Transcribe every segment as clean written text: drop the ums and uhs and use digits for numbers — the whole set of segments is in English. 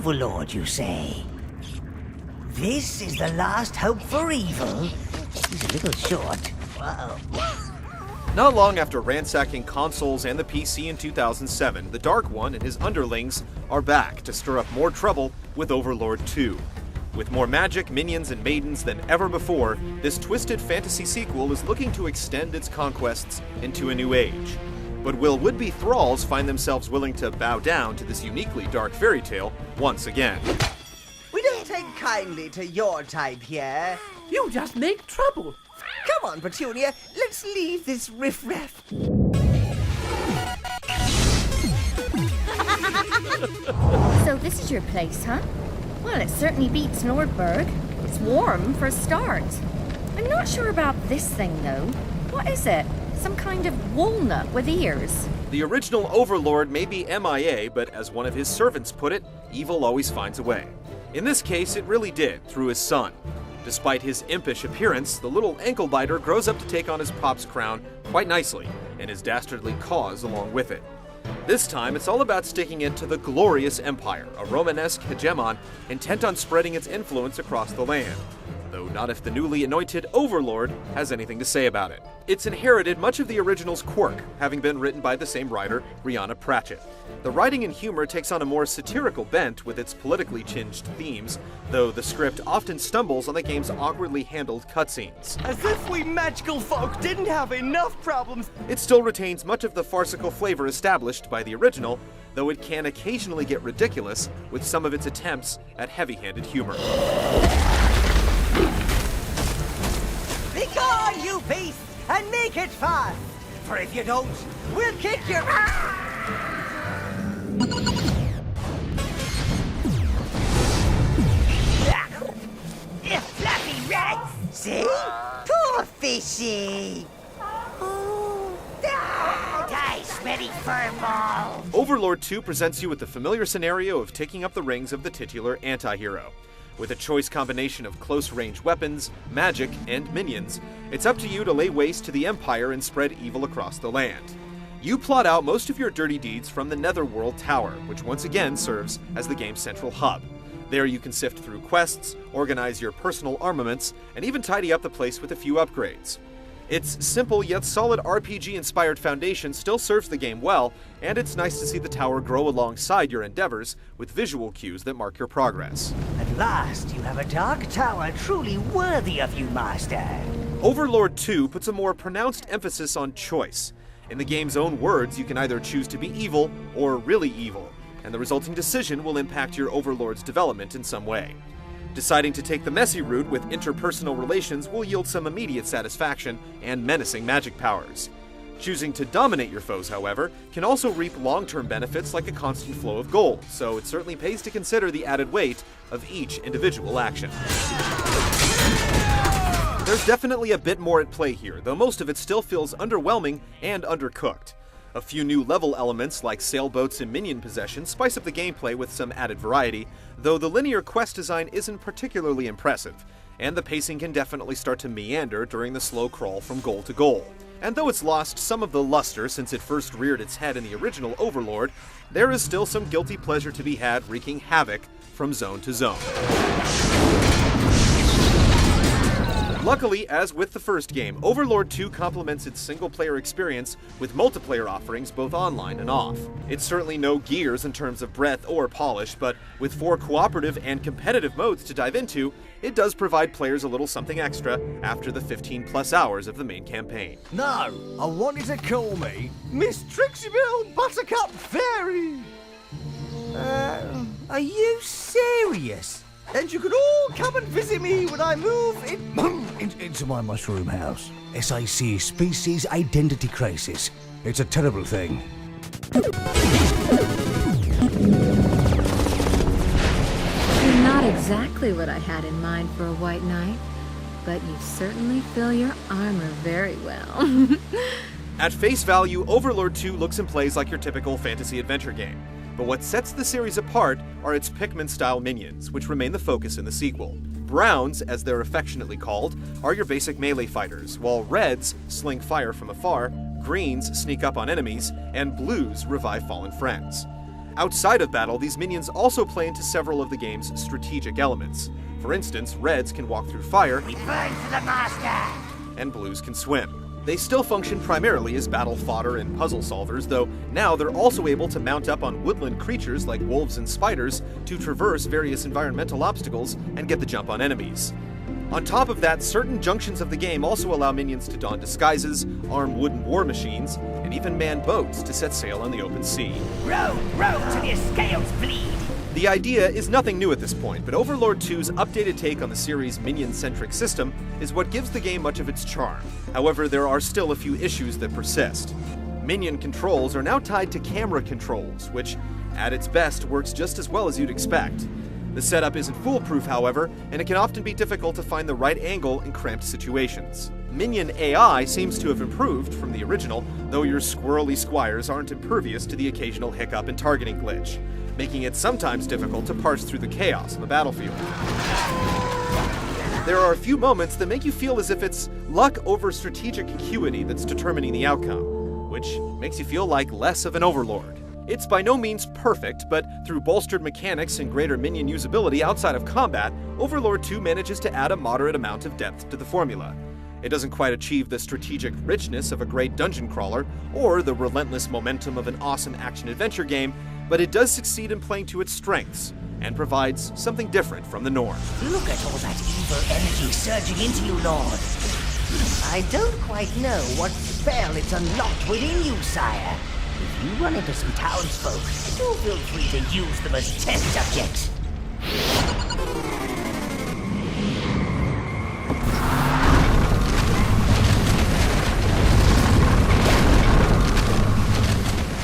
Overlord, you say? This is the last hope for evil? He's a little short. Whoa. Not long after ransacking consoles and the PC in 2007, the Dark One and his underlings are back to stir up more trouble with Overlord II. With more magic, minions, and maidens than ever before, this twisted fantasy sequel is looking to extend its conquests into a new age. But will would-be thralls find themselves willing to bow down to this uniquely dark fairy tale once again? We don't take kindly to your type here. You just make trouble. Come on, Petunia, let's leave this riffraff. So this is your place, huh? Well, it certainly beats Nordberg. It's warm for a start. I'm not sure about this thing, though. What is it? Some kind of walnut with ears? The original Overlord may be MIA, but as one of his servants put it, evil always finds a way. In this case, it really did, through his son. Despite his impish appearance, the little ankle-biter grows up to take on his pop's crown quite nicely, and his dastardly cause along with it. This time, it's all about sticking it to the glorious Empire, a Romanesque hegemon intent on spreading its influence across the land. Though not if the newly anointed Overlord has anything to say about it. It's inherited much of the original's quirk, having been written by the same writer, Rhianna Pratchett. The writing and humor takes on a more satirical bent with its politically tinged themes, though the script often stumbles on the game's awkwardly handled cutscenes. As if we magical folk didn't have enough problems. It still retains much of the farcical flavor established by the original, though it can occasionally get ridiculous with some of its attempts at heavy-handed humor. Begone, you beast, and make it fast! For if you don't, we'll kick your Fluffy rats! See? Poor fishy! Oh, die, smelly furball! Overlord II presents you with the familiar scenario of taking up the rings of the titular anti-hero. With a choice combination of close-range weapons, magic, and minions, it's up to you to lay waste to the Empire and spread evil across the land. You plot out most of your dirty deeds from the Netherworld Tower, which once again serves as the game's central hub. There you can sift through quests, organize your personal armaments, and even tidy up the place with a few upgrades. Its simple yet solid RPG-inspired foundation still serves the game well, and it's nice to see the tower grow alongside your endeavors with visual cues that mark your progress. At last, you have a dark tower truly worthy of you, Master. Overlord II puts a more pronounced emphasis on choice. In the game's own words, you can either choose to be evil or really evil, and the resulting decision will impact your Overlord's development in some way. Deciding to take the messy route with interpersonal relations will yield some immediate satisfaction and menacing magic powers. Choosing to dominate your foes, however, can also reap long-term benefits like a constant flow of gold, so it certainly pays to consider the added weight of each individual action. There's definitely a bit more at play here, though most of it still feels underwhelming and undercooked. A few new level elements like sailboats and minion possession spice up the gameplay with some added variety, though the linear quest design isn't particularly impressive, and the pacing can definitely start to meander during the slow crawl from goal to goal. And though it's lost some of the luster since it first reared its head in the original Overlord, there is still some guilty pleasure to be had wreaking havoc from zone to zone. Luckily, as with the first game, Overlord II complements its single-player experience with multiplayer offerings both online and off. It's certainly no Gears in terms of breadth or polish, but with 4 cooperative and competitive modes to dive into, it does provide players a little something extra after the 15+ hours of the main campaign. No, I wanted to call me Miss Trixie Buttercup Fairy. Are you serious? And you can all come and visit me when I move into my mushroom house. SIC, Species Identity Crisis. It's a terrible thing. You're not exactly what I had in mind for a white knight, but you certainly fill your armor very well. At face value, Overlord II looks and plays like your typical fantasy adventure game. But what sets the series apart are its Pikmin-style minions, which remain the focus in the sequel. Browns, as they're affectionately called, are your basic melee fighters, while reds sling fire from afar, greens sneak up on enemies, and blues revive fallen friends. Outside of battle, these minions also play into several of the game's strategic elements. For instance, reds can walk through fire, We burn for the master! and blues can swim. They still function primarily as battle fodder and puzzle solvers, though now they're also able to mount up on woodland creatures like wolves and spiders to traverse various environmental obstacles and get the jump on enemies. On top of that, certain junctions of the game also allow minions to don disguises, arm wooden war machines, and even man boats to set sail on the open sea. Row, row till your scales bleed! The idea is nothing new at this point, but Overlord 2's updated take on the series' minion-centric system is what gives the game much of its charm. However, there are still a few issues that persist. Minion controls are now tied to camera controls, which, at its best, works just as well as you'd expect. The setup isn't foolproof, however, and it can often be difficult to find the right angle in cramped situations. Minion AI seems to have improved from the original, though your squirrely squires aren't impervious to the occasional hiccup and targeting glitch, making it sometimes difficult to parse through the chaos on the battlefield. There are a few moments that make you feel as if it's luck over strategic acuity that's determining the outcome, which makes you feel like less of an overlord. It's by no means perfect, but through bolstered mechanics and greater minion usability outside of combat, Overlord 2 manages to add a moderate amount of depth to the formula. It doesn't quite achieve the strategic richness of a great dungeon crawler, or the relentless momentum of an awesome action-adventure game, but it does succeed in playing to its strengths, and provides something different from the norm. Look at all that evil energy surging into you, Lord. I don't quite know what spell it's unlocked within you, sire. If you run into some townsfolk, do feel free to use them as test subjects.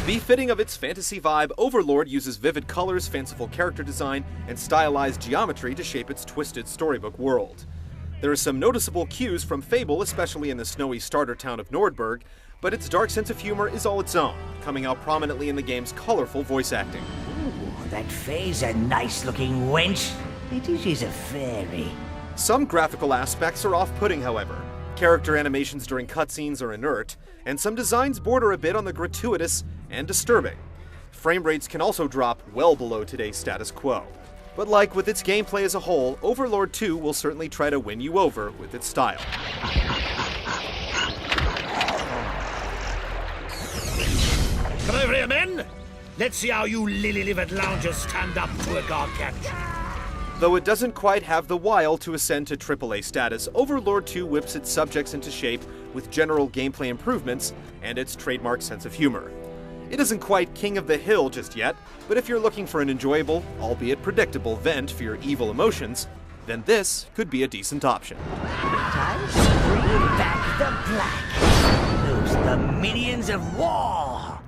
Befitting of its fantasy vibe, Overlord uses vivid colors, fanciful character design, and stylized geometry to shape its twisted storybook world. There are some noticeable cues from Fable, especially in the snowy starter town of Nordberg, but its dark sense of humor is all its own, coming out prominently in the game's colorful voice acting. Ooh, that Faye's a nice-looking wench. Pity she's a fairy. Some graphical aspects are off-putting, however. Character animations during cutscenes are inert, and some designs border a bit on the gratuitous and disturbing. Frame rates can also drop well below today's status quo. But like with its gameplay as a whole, Overlord 2 will certainly try to win you over with its style. Come over here, men! Let's see how you lily-livered loungers stand up to a gargantuan. Though it doesn't quite have the wile to ascend to AAA status, Overlord 2 whips its subjects into shape with general gameplay improvements and its trademark sense of humor. It isn't quite king of the hill just yet, but if you're looking for an enjoyable, albeit predictable, vent for your evil emotions, then this could be a decent option. Time to bring back the black. Loose the minions of war.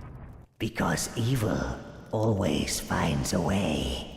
Because evil always finds a way.